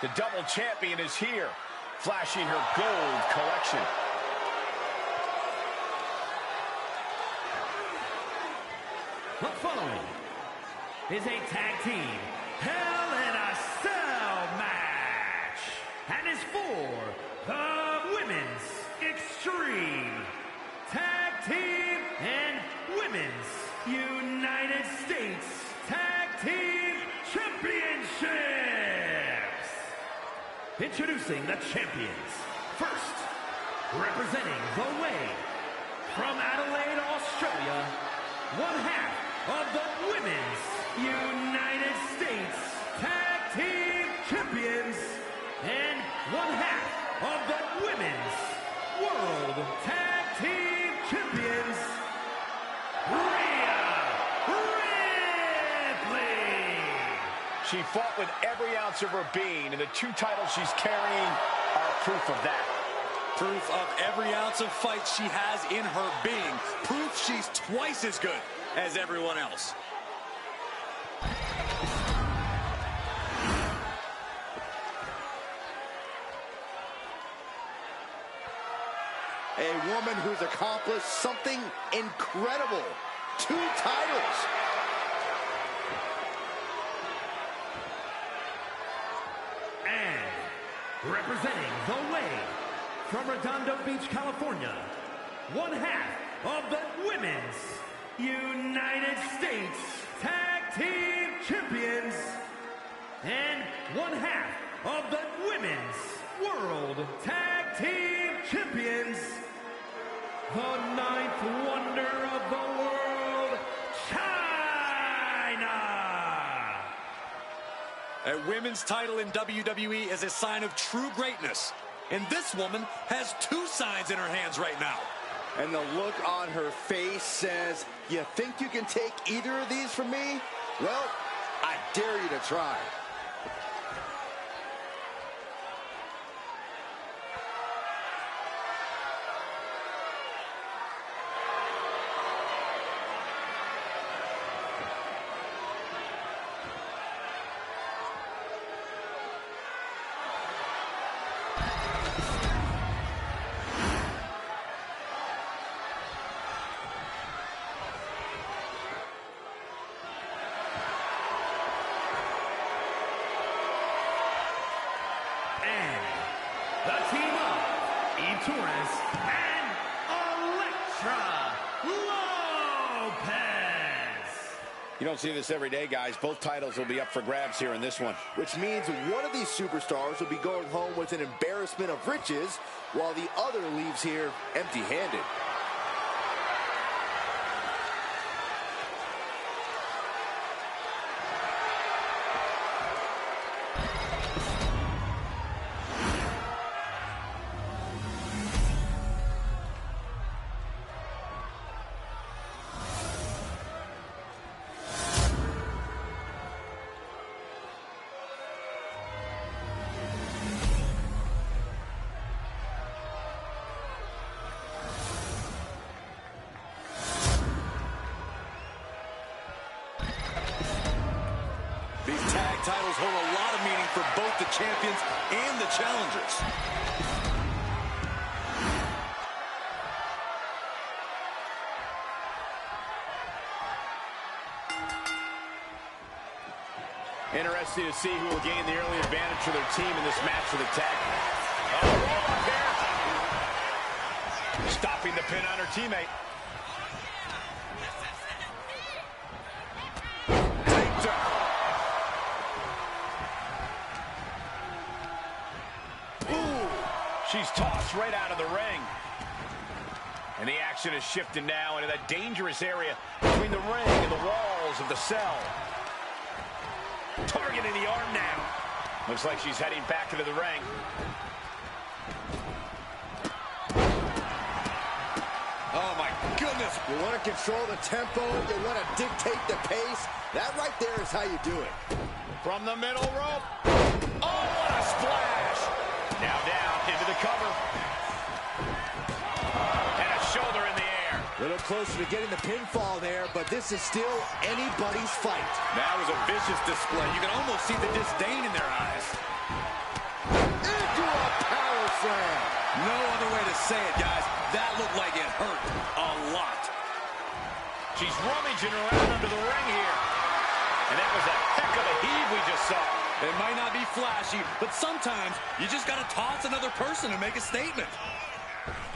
The double champion is here, flashing her gold collection. The following is a tag team Hell in a Cell match, and is for the Women's Extreme Tag Team and Women's United States Tag Team Championships. Introducing the champions. First, representing the way from Adelaide, Australia, one half of the Women's United States Tag Team Champions and one half of the Women's World Tag Team Champions, Rhea Ripley. She fought with every ounce of her being, and the two titles she's carrying are proof of that. Proof of every ounce of fight she has in her being. Proof she's twice as good as everyone else. A woman who's accomplished something incredible. 2 titles. And representing the way from Redondo Beach, California, one half of the Women's United States Tag Team Champions and one half of the Women's World Tag Team Champions, the 9th wonder of the world, China. A women's title in WWE is a sign of true greatness. And this woman has 2 signs in her hands right now. And the look on her face says, you think you can take either of these from me? Well, I dare you to try. The team of E-Torres and Elektra Lopez. You don't see this every day, guys. Both titles will be up for grabs here in this one. Which means one of these superstars will be going home with an embarrassment of riches, while the other leaves here empty-handed. These tag titles hold a lot of meaning for both the champions and the challengers. Interesting to see who will gain the early advantage for their team in this match for the tag. Oh, roll up here. Stopping the pin on her teammate. Taped her. Ooh, she's tossed right out of the ring. And the action is shifted now into that dangerous area between the ring and the walls of the cell. Targeting the arm now. Looks like she's heading back into the ring. Oh, my goodness. You want to control the tempo, you want to dictate the pace. That right there is how you do it. From the middle rope. Oh, what a splash. Now down into the cover. And a shoulder in the air. A little closer to getting the pinfall there, but this is still anybody's fight. That was a vicious display. You can almost see the disdain in their eyes. slam. No other way to say it, guys. That looked like it hurt a lot. She's rummaging around under the ring here. And that was a heck of a heave we just saw. It might not be flashy, but sometimes you just got to toss another person to make a statement.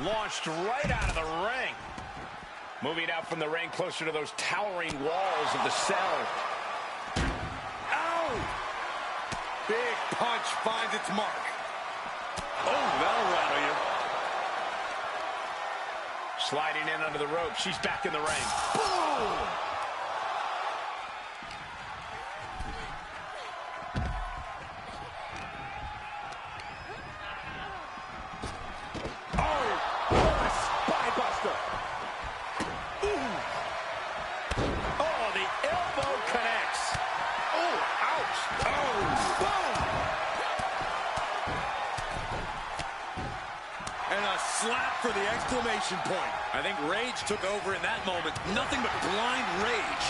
Launched right out of the ring. Moving out from the ring closer to those towering walls of the cell. Ow! Big punch finds its mark. Oh, that'll rattle you. Sliding in under the rope. She's back in the ring. Boom! Slap for the exclamation point. I think rage took over in that moment. Nothing but blind rage.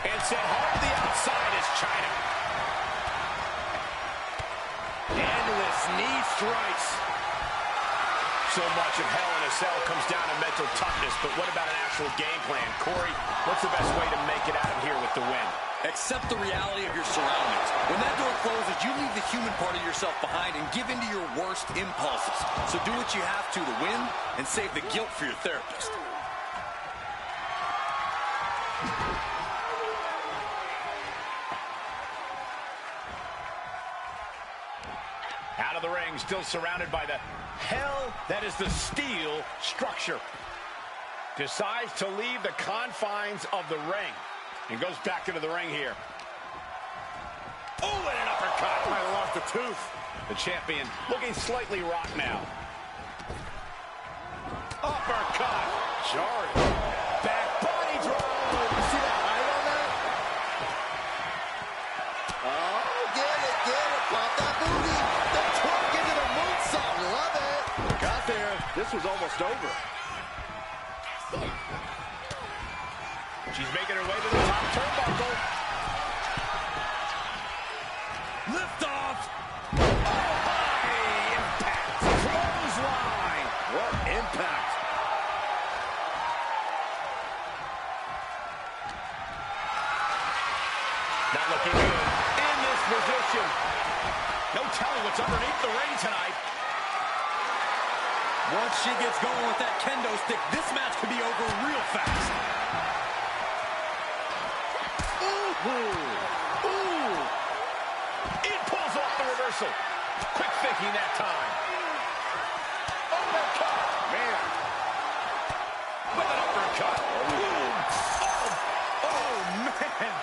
And sent hard to the outside is China. Endless knee strikes. So much of Hell in a Cell comes down to mental toughness, but what about an actual game plan? Corey, what's the best way to make it out of here with the win? Accept the reality of your surroundings. When that door closes, you leave the human part of yourself behind and give in to your worst impulses. So do what you have to win and save the guilt for your therapist. Out of the ring, still surrounded by the hell that is the steel structure. Decides to leave the confines of the ring. And goes back into the ring here. Oh, and an uppercut. Might have lost a tooth. The champion looking slightly rocked now. Uppercut. Jarring. Back body drop. You see that height on that? Oh, get it. Pop that booty. The twerk into the moonsault. Love it. Got there. This was almost over. She's making her way to the top turnbuckle. Lift off. Oh, high impact. Clothesline. What impact. Not looking good. In this position. No telling what's underneath the ring tonight. Once she gets going with that kendo stick, this match could be over real fast. Ooh. It pulls off the reversal. Quick thinking that time. Uppercut. Man. With an uppercut. Boom. Oh, man.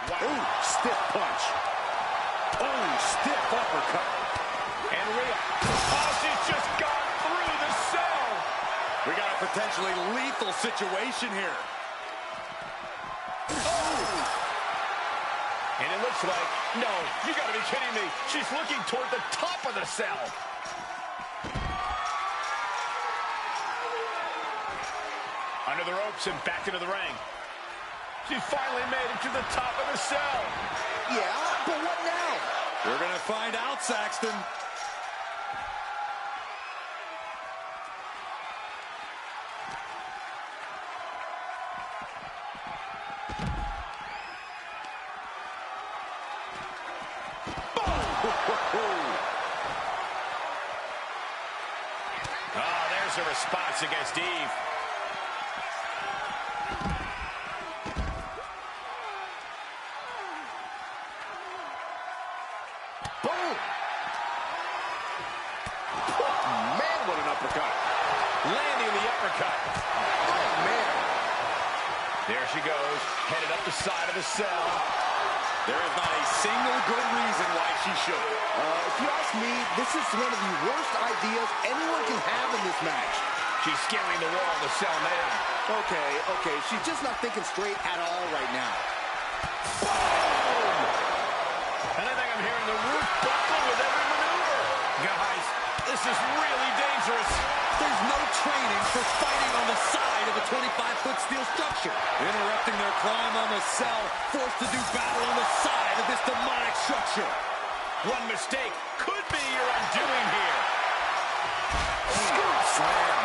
Wow. Ooh, stiff punch. Oh, stiff uppercut. And Rhea. Oh, she's just gone through the cell. We got a potentially lethal situation here. Oh. And it looks like, no, you gotta be kidding me. She's looking toward the top of the cell. Under the ropes and back into the ring. She finally made it to the top of the cell. Yeah, but what now? We're going to find out, Saxton. Oh, there's a response against Eve. Boom! Oh, man, what an uppercut. Landing the uppercut. Oh, man. There she goes, headed up the side of the cell. There is not a single good reason why she should. If you ask me, this is one of the worst ideas anyone can have in this match. She's scaling the wall of the cell now. Okay, she's just not thinking straight at all right now. Boom! And I think I'm hearing the roof buckle with every maneuver. Guys, this is really dangerous. There's no training for fighting on the side of a 25-foot steel structure. Interrupting their climb on the cell, forced to do battle on the side of this demonic structure. One mistake could be your undoing here. Scoop slam.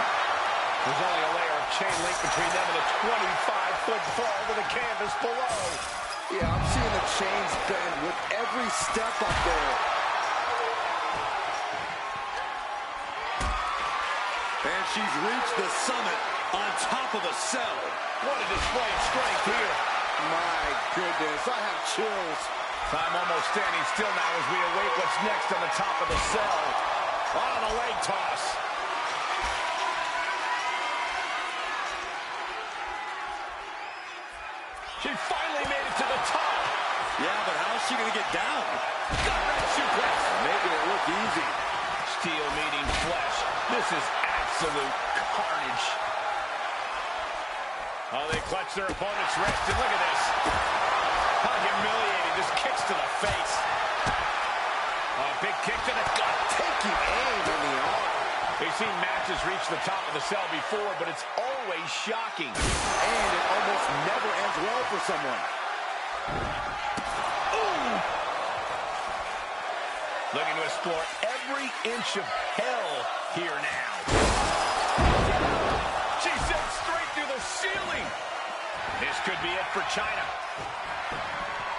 There's only a layer of chain link between them and the 25-foot fall to the canvas below. Yeah, I'm seeing the chains bend with every step up there. And she's reached the summit on top of the cell. What a display of strength here. My goodness, I have chills. Time almost standing still now as we await what's next on the top of the cell. On the leg toss. She finally made it to the top. Yeah, but how's she going to get down? Got that suplex. Making it look easy. Steel meeting flesh. This is absolute carnage. Oh, they clutch their opponent's wrist, and look at this. How humiliating. Just kicks to the face. Oh, big kick to the gut. Taking aim in the arm. We've seen matches reach the top of the cell before, but it's always shocking. And it almost never ends well for someone. Ooh! Looking to explore every inch of hell here now. She sent straight through the ceiling. This could be it for China.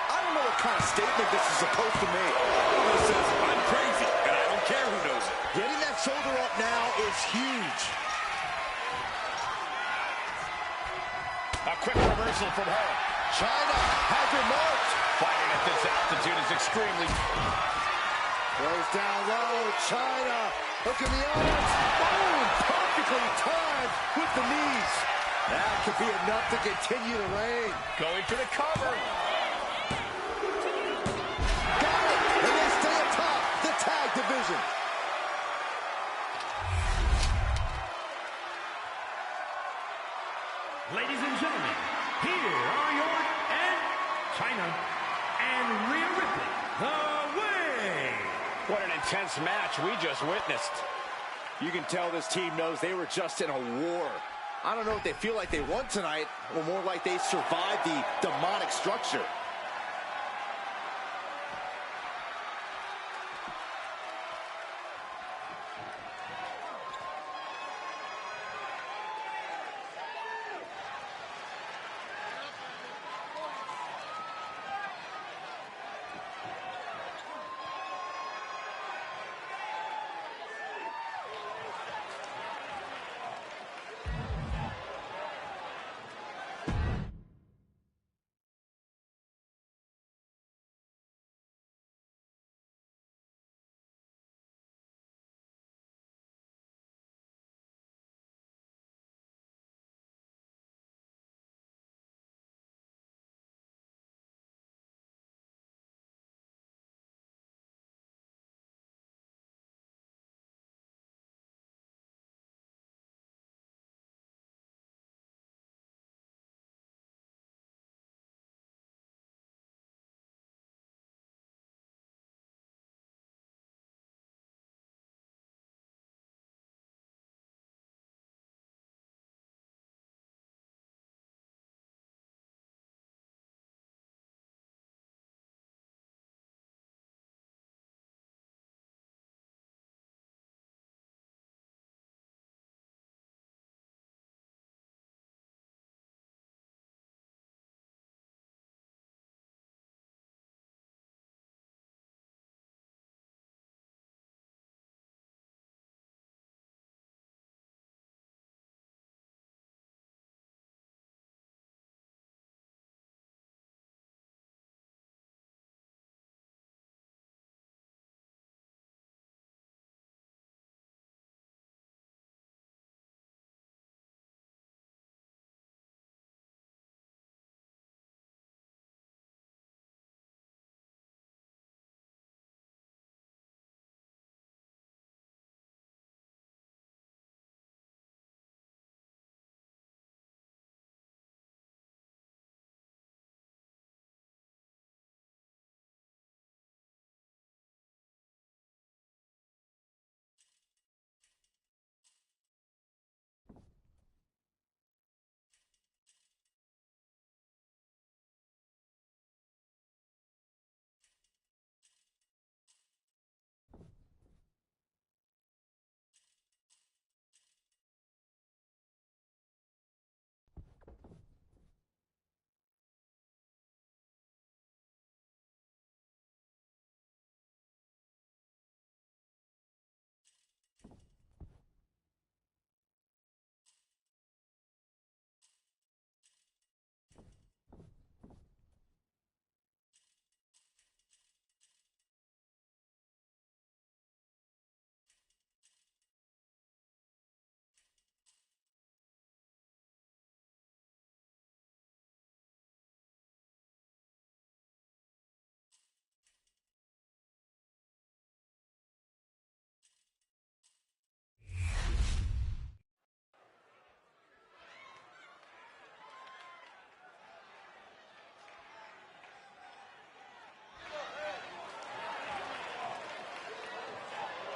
I don't know what kind of statement this is supposed to make. This says, I'm crazy, and I don't care who knows it. Getting that shoulder up now is huge. A quick reversal from her. China has her marked. Fighting at this altitude is extremely... Goes down low. China. Look at the arms. Boom. Perfectly timed with the knees. That could be enough to continue the reign. Going for the cover. Got it. And they stay atop the tag division. Ladies and gentlemen, here are your China and Rhea Ripley, the way. What an intense match we just witnessed. You can tell this team knows they were just in a war. I don't know if they feel like they won tonight, or more like they survived the demonic structure.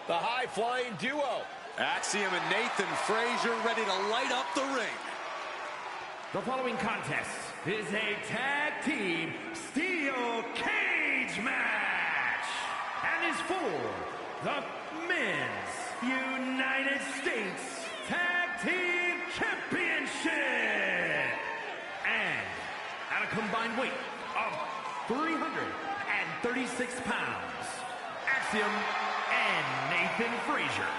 The high-flying duo. Axiom and Nathan Frazier ready to light up the ring. The following contest is a tag team steel cage match and is for the Men's United States Tag Team Championship. And at a combined weight of 336 pounds, Axiom and Nathan Frazier.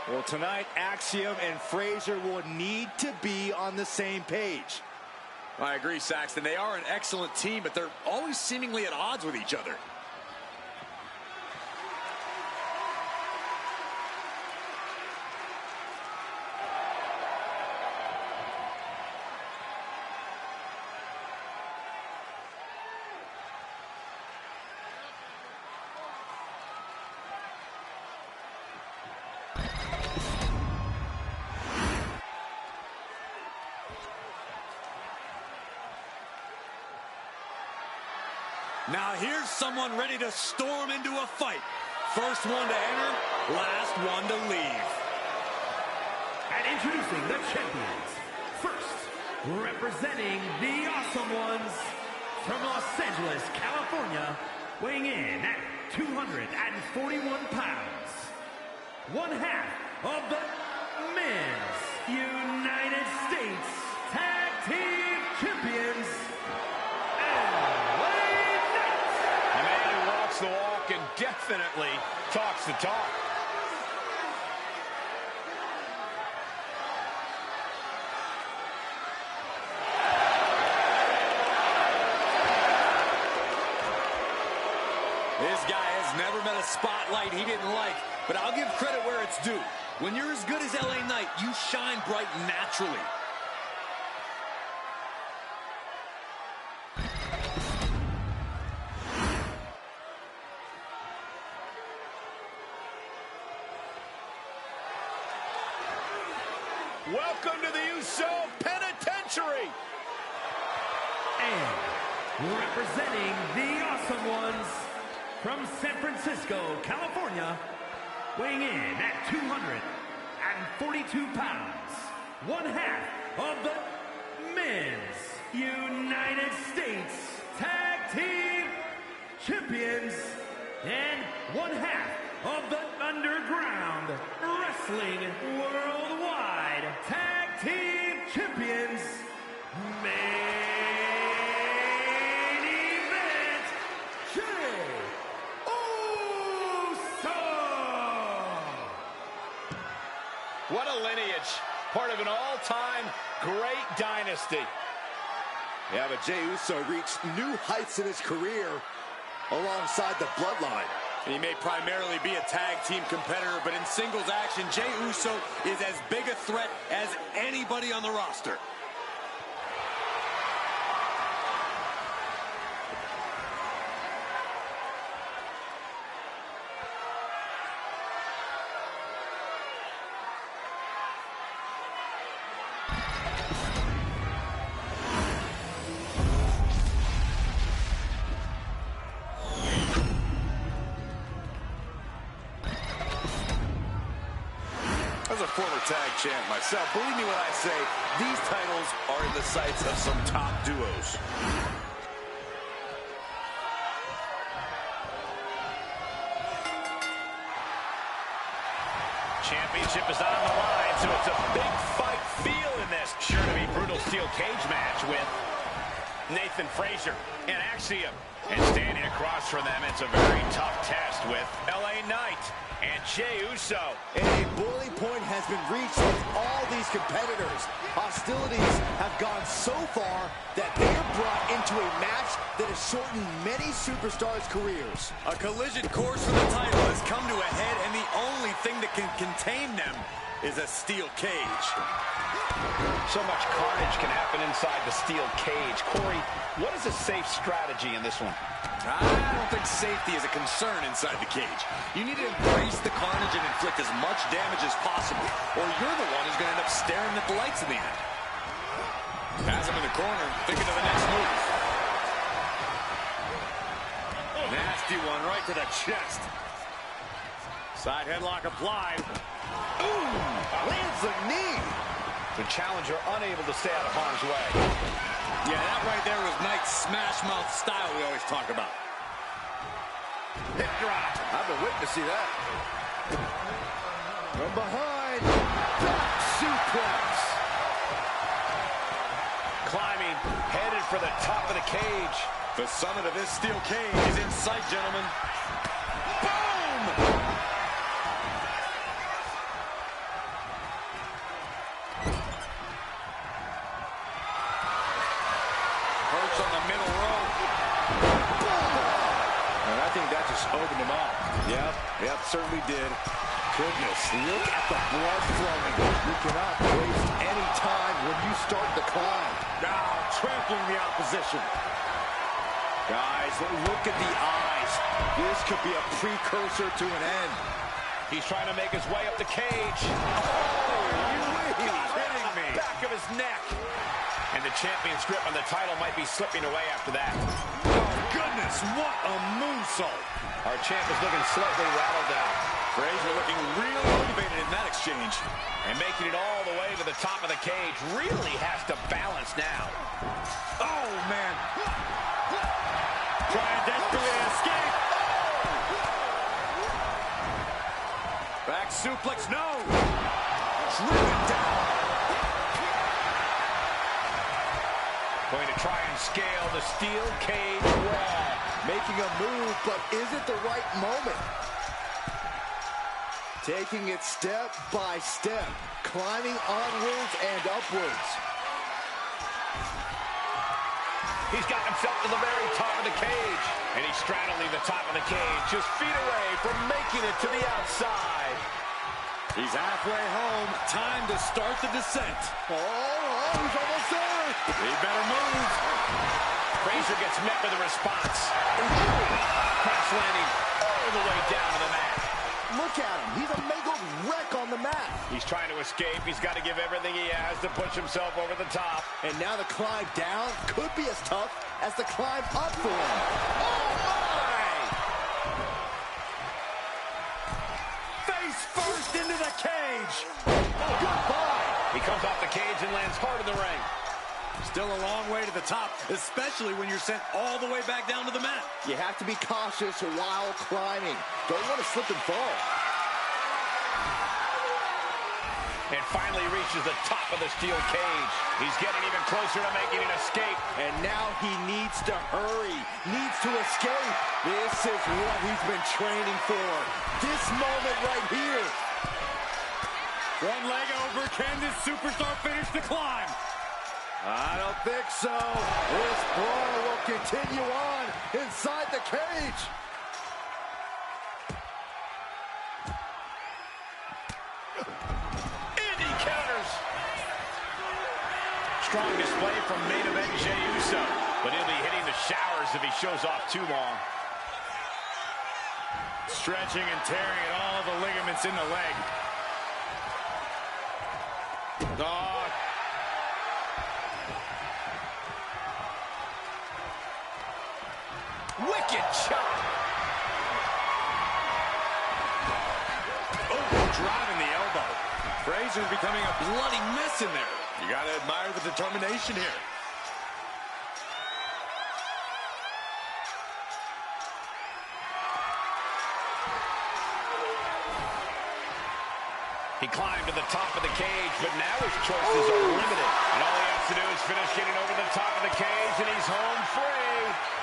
Well, tonight, Axiom and Frazier will need to be on the same page. I agree, Saxton. They are an excellent team, but they're always seemingly at odds with each other. Now here's someone ready to storm into a fight. First one to enter, last one to leave. And introducing the champions. First, representing the Awesome Ones from Los Angeles, California, weighing in at 241 pounds. One half of the Men's United States Tag Team Champions. The walk and definitely talks the talk. This guy has never met a spotlight he didn't like, but I'll give credit where it's due. When you're as good as LA Knight, you shine bright naturally. Welcome to the Uso Penitentiary. And representing the Awesome Ones from San Francisco, California, weighing in at 242 pounds. One half of the Men's United States Tag Team Champions. And one half of the Underground Wrestling Worldwide Tag Team Champions. Main event, Jey Uso. What a lineage. Part of an all-time great dynasty. Yeah, but Jey Uso reached new heights in his career alongside the Bloodline. He may primarily be a tag team competitor, but in singles action, Jey Uso is as big a threat as anybody on the roster. As a former tag champ myself, believe me when I say these titles are in the sights of some top duos. Championship is on the line, so it's a big fight feel in this. Sure to be brutal steel cage match with Nathan Frazier and Axiom. And standing across from them, it's a very tough test with LA Knight and Jey Uso. And a boiling point has been reached with all these competitors. Hostilities have gone so far that they are brought into a match that has shortened many superstars' careers. A collision course for the title has come to a head, and the only thing that can contain them is a steel cage. So much carnage can happen inside the steel cage. Corey, what is a safe strategy in this one? I don't think safety is a concern inside the cage. You need to embrace the carnage and inflict as much damage as possible, or you're the one who's going to end up staring at the lights in the end. Has him in the corner, thinking of the next move. Nasty nasty one right to the chest. Side headlock applied. Ooh, lands a knee. The challenger unable to stay out of harm's way. Yeah, that right there was Knight's smash mouth style we always talk about. Hip drop. I've been waiting to see that. From behind, back suplex. Climbing, headed for the top of the cage. The summit of this steel cage is in sight, gentlemen. Boom! Perch on the middle rope. And I think that just opened him up. Yep, certainly did. Goodness, look at the blood flowing. You cannot waste any time when you start the climb. Now trampling the opposition. Guys, look at the eyes. This could be a precursor to an end. He's trying to make his way up the cage. Are you kidding me? Back of his neck. And the champion's grip on the title might be slipping away after that. Oh, goodness, what a moonsault. Our champ is looking slightly rattled out. Frazier looking real motivated in that exchange. And making it all the way to the top of the cage. Really has to balance now. Oh, man. Trying desperately to escape. Back suplex, no. Driven down. Going to try and scale the steel cage wall. Making a move, but is it the right moment? Taking it step by step, climbing onwards and upwards. He's got himself to the very top of the cage. And he's straddling the top of the cage, just feet away from making it to the outside. He's halfway home. Time to start the descent. Oh, he's almost there. He better move. Frazier gets met with a response. Crash landing all the way down to the mat. Look at him. He's a mangled wreck on the mat. He's trying to escape. He's got to give everything he has to push himself over the top. And now the climb down could be as tough as the climb up for him. Oh, my! Face first into the cage. Goodbye. He comes off the cage and lands hard in the ring. Still a long way to the top, especially when you're sent all the way back down to the mat. You have to be cautious while climbing. Don't want to slip and fall. And finally reaches the top of the steel cage. He's getting even closer to making an escape. And now he needs to hurry, needs to escape. This is what he's been training for. This moment right here. One leg over. Can this superstar finish the climb? I don't think so. This brawl will continue on inside the cage. And he counters. Strong display from main event Jey Uso, but he'll be hitting the showers if he shows off too long. Stretching and tearing at all the ligaments in the leg. Oh. Wicked chop. Oh, driving the elbow. Frazier's becoming a bloody mess in there. You got to admire the determination here. He climbed to the top of the cage, but now his choices are limited. And all he has to do is finish getting over the top of the cage, and he's home free.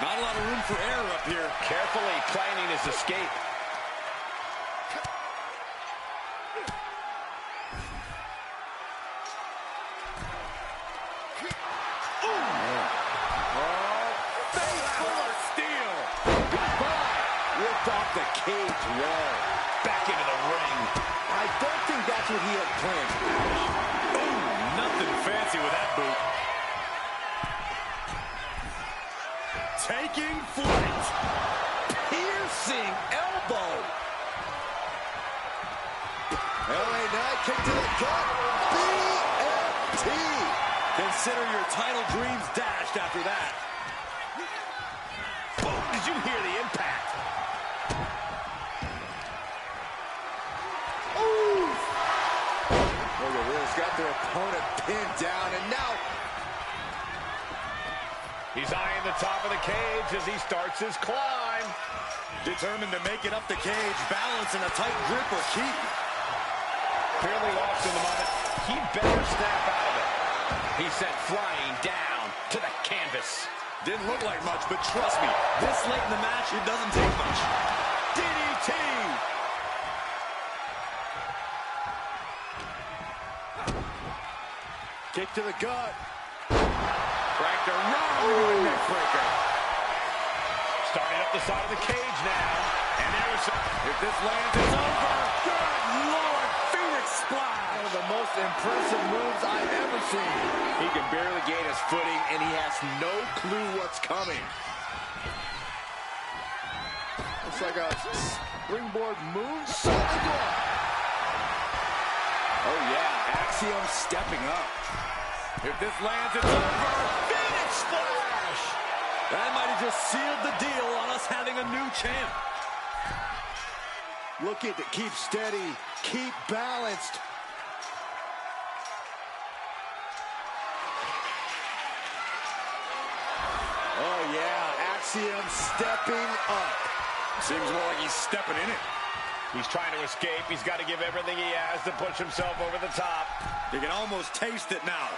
Not a lot of room for error up here. Carefully planning his escape. Off the cage wall. Back into the ring. I don't think that's what he had planned. Oh, nothing fancy with that boot. Taking flight. Piercing elbow. LA Knight kick to the gut. BFT. Consider your title dreams dashed after that. Oh, did you hear the impact? opponent pinned down, and now he's eyeing the top of the cage as he starts his climb. Determined to make it up the cage, balance and a tight grip are key. Clearly lost in the moment. He better snap out of it. He sent flying down to the canvas. Didn't look like much, but trust me, this late in the match, it doesn't take much. DDT! kick to the gut. Cracked a round neck breaker. Starting up the side of the cage now. And there's some... If this lands, it's over. Good Lord, Phoenix Splash. One of the most impressive moves I've ever seen. He can barely gain his footing, and he has no clue what's coming. Looks like a springboard moonsault. Oh, yeah, Axiom stepping up. If this lands, it's over. Phoenix Splash! That might have just sealed the deal on us having a new champ. Looking to keep steady, keep balanced. Oh, yeah, Axiom stepping up. Seems more like he's stepping in it. He's trying to escape. He's got to give everything he has to push himself over the top. You can almost taste it now.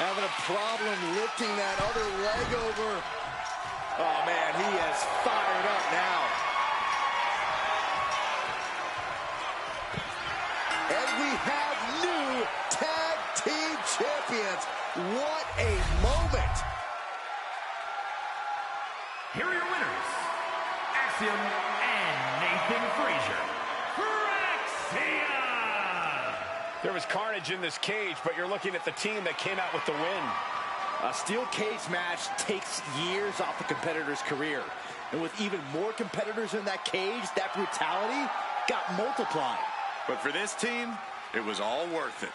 Having a problem lifting that other leg over. Oh, man, he is fired up now. And we have new tag team champions. What a moment. Here are your winners, Axiom and Nathan Frazier. There was carnage in this cage, but you're looking at the team that came out with the win. A steel cage match takes years off the competitor's career. And with even more competitors in that cage, that brutality got multiplied. But for this team, it was all worth it.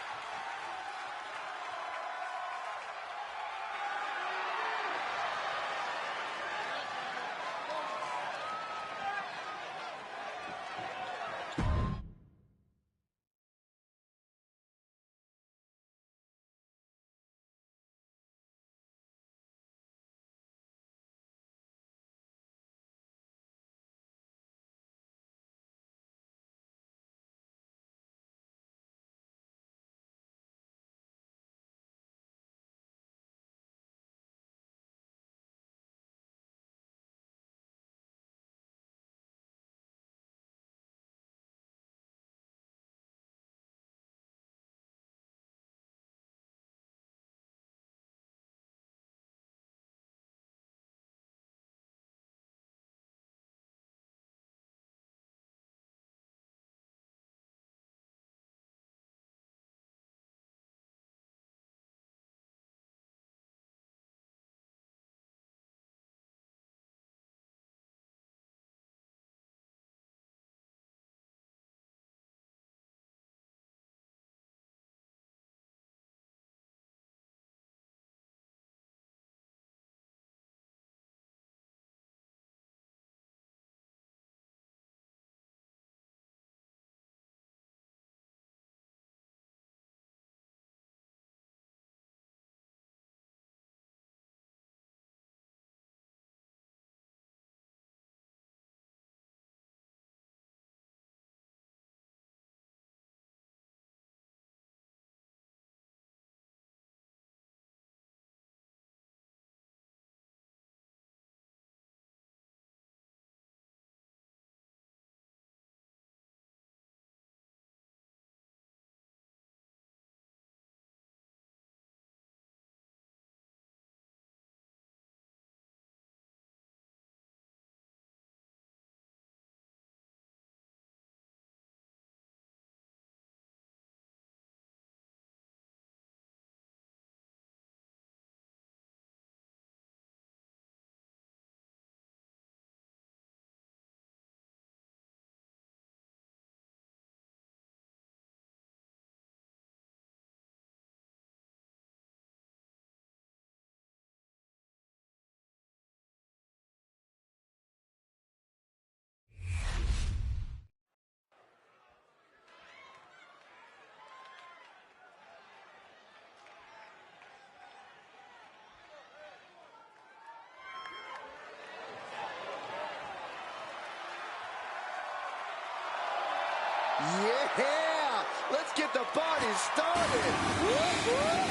get the party started. Whoop, whoop.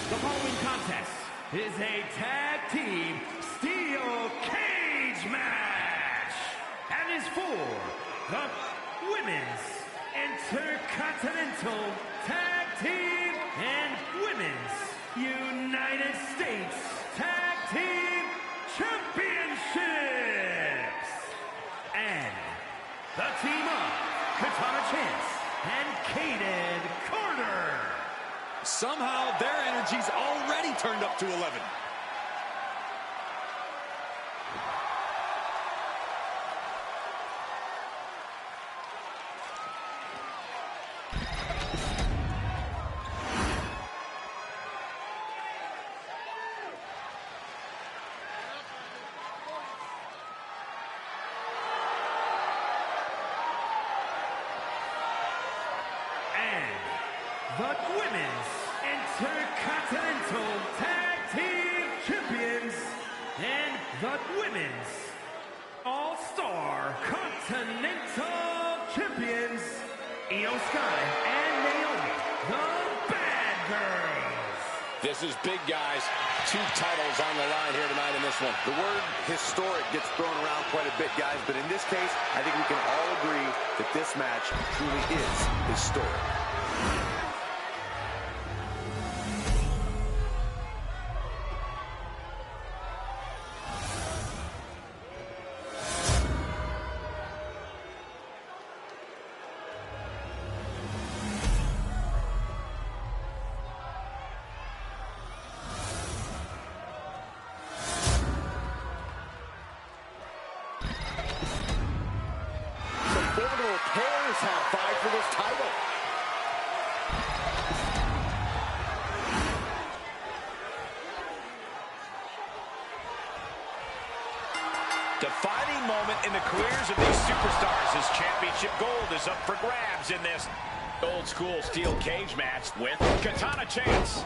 The following contest is a tag team steel cage match and is for the Women's Intercontinental Tag Team and Women's United States Tag Team Championships. And the team of Katana Chance and Kaden Carter. Somehow their energy's already turned up to 11. The Women's Intercontinental Tag Team Champions and the Women's All-Star Continental Champions, Io Sky and Naomi, the Bad Girls. This is big, guys. 2 titles on the line here tonight in this one. The word historic gets thrown around quite a bit, guys, but in this case, I think we can all agree that this match truly is historic. Formidable pairs have fight for this title. Defining moment in the careers of these superstars as championship gold is up for grabs in this old school steel cage match with Katana Chance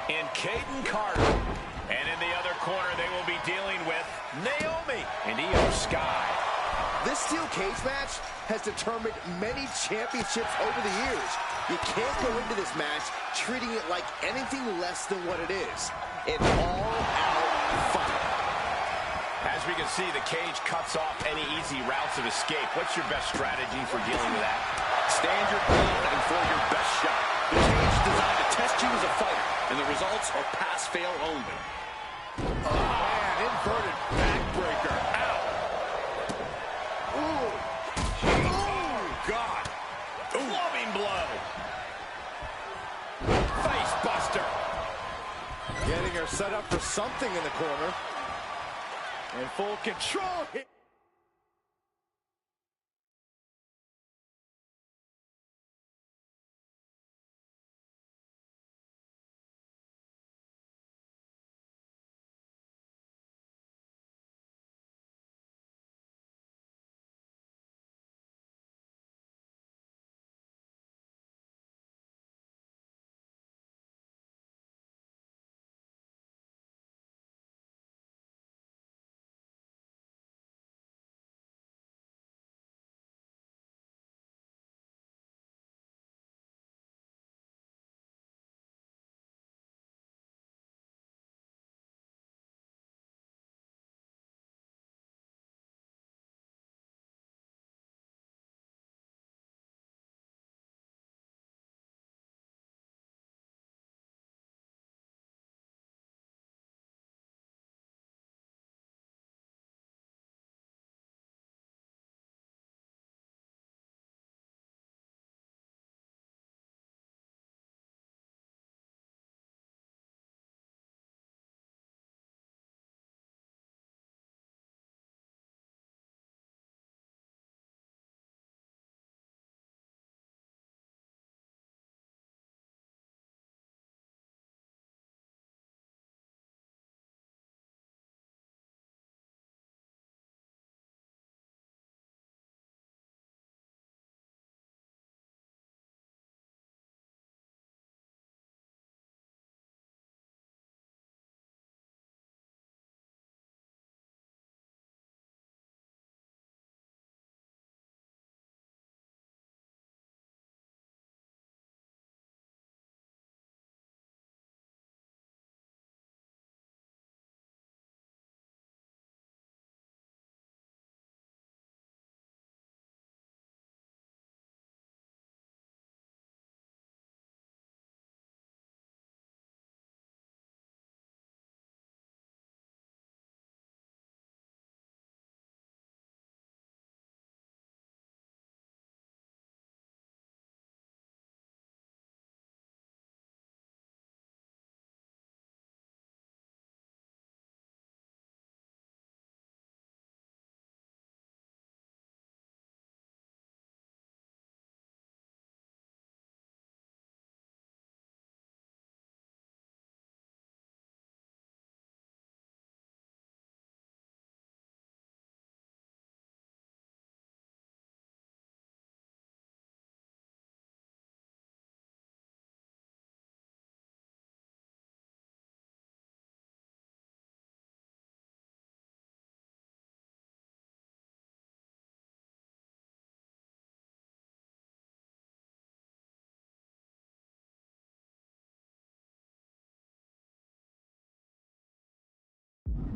and Kaden Carter. And in the other corner, they will be dealing with Naomi and Io Sky. This steel cage match has determined many championships over the years. You can't go into this match treating it like anything less than what it is. An all-out fight. As we can see, the cage cuts off any easy routes of escape. What's your best strategy for dealing with that? Stand your ground and throw your best shot. The cage is designed to test you as a fighter, and the results are pass-fail only. Oh, man, inverted backbreaker. Ow. Ooh. Oh, God. Loving blow. Face buster. Getting her set up for something in the corner. In full control.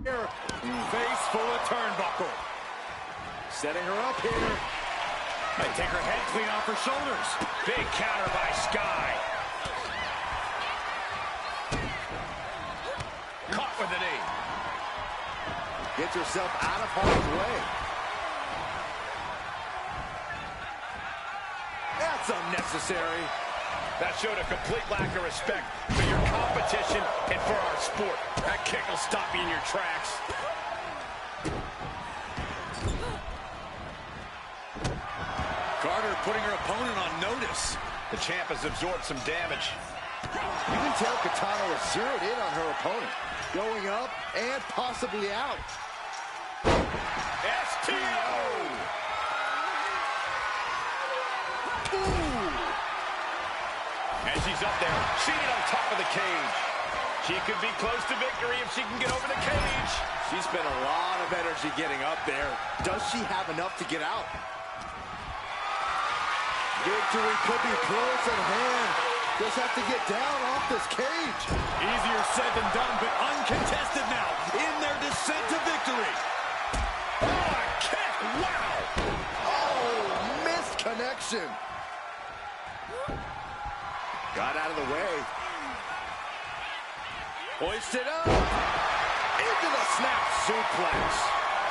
Here, Face full of turnbuckle. setting her up here. Might take her head clean off her shoulders. Big counter by Sky. Caught with a knee. Gets herself out of harm's way. That's unnecessary. That showed a complete lack of respect for your competition and for our sport. That kick will stop you in your tracks. Carter putting her opponent on notice. The champ has absorbed some damage. You can tell Katana was zeroed in on her opponent. Going up and possibly out. STO! Ooh. And she's up there, seated on top of the cage. She could be close to victory if she can get over the cage. She spent a lot of energy getting up there. Does she have enough to get out? Victory could be close at hand. Just have to get down off this cage. Easier said than done, but uncontested now in their descent to victory. Oh, a kick! Wow! Oh, missed connection. Got out of the way. Hoisted up. Into the snap suplex.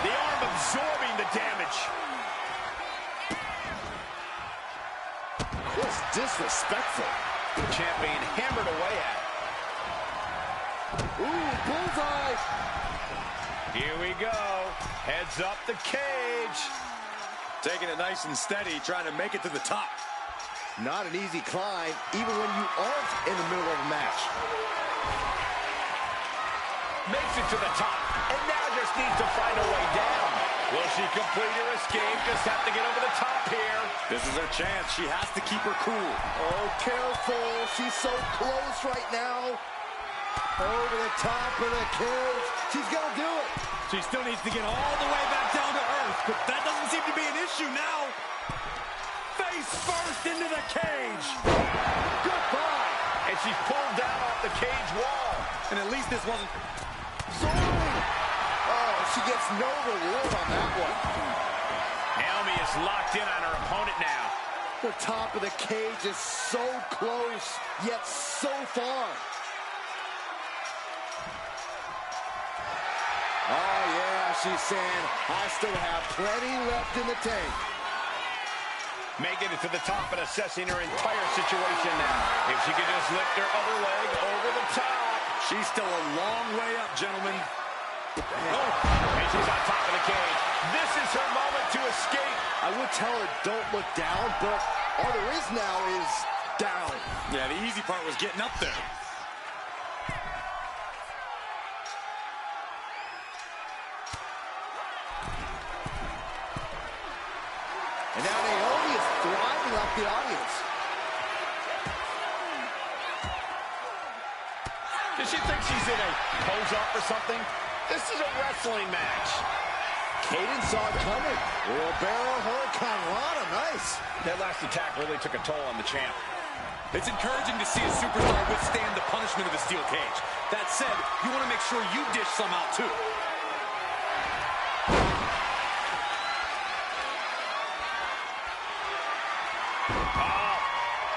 The arm absorbing the damage. Just disrespectful. The champion hammered away at it. Ooh, bullseye. Here we go. Heads up the cage. Taking it nice and steady, trying to make it to the top. Not an easy climb, even when you aren't in the middle of a match. Makes it to the top, and now just needs to find a way down. Will she complete her escape? Just have to get over the top here. This is her chance. She has to keep her cool. Oh, careful. She's so close right now. Over the top of the cage. She's going to do it. She still needs to get all the way back down to earth, but that doesn't seem to be an issue now. Face first into the cage. Goodbye. And she's pulled down off the cage wall. And at least this wasn't... Oh, she gets no reward on that one. Naomi is locked in on her opponent now. The top of the cage is so close, yet so far. Oh, yeah, she's saying, I still have plenty left in the tank. Making it to the top and assessing her entire situation now. If she could just lift her other leg over the top. She's still a long way up, gentlemen. Oh, and she's on top of the cage. This is her moment to escape. I would tell her don't look down, but all there is now is down. Yeah, the easy part was getting up there. And now Naomi is thriving off the audience. Does she think she's in a pose-up or something? This is a wrestling match. Kaden saw it coming. Wheelbarrow Hurricane Rana, nice. That last attack really took a toll on the champ. It's encouraging to see a superstar withstand the punishment of the steel cage. That said, you want to make sure you dish some out too.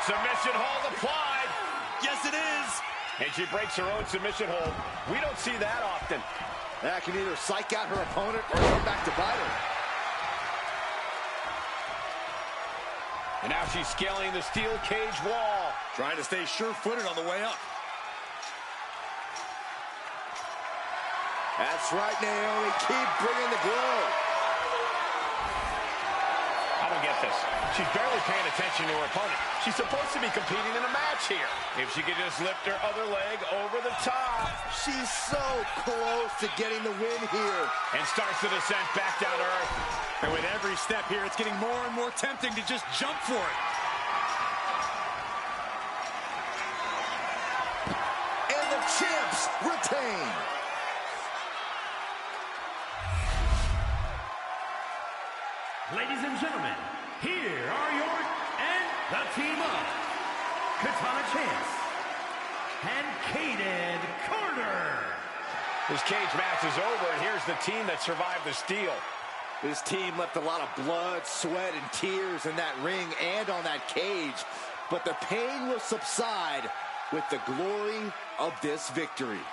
Submission hold applied. Yes, it is. And she breaks her own submission hold. We don't see that often. That can either psych out her opponent or come back to bite her. And now she's scaling the steel cage wall. Trying to stay sure-footed on the way up. That's right, Naomi. Keep bringing the glow. I don't get this. She's barely paying attention to her opponent. She's supposed to be competing in a match here. If she could just lift her other leg over the top. She's so close to getting the win here. And starts the descent back down to earth. And with every step here, it's getting more and more tempting to just jump for it. And the champs retain. Ladies and gentlemen, here are your and the team up. Katana Chance and Kaden Carter. This cage match is over, and here's the team that survived the steal. This team left a lot of blood, sweat, and tears in that ring and on that cage. But the pain will subside with the glory of this victory.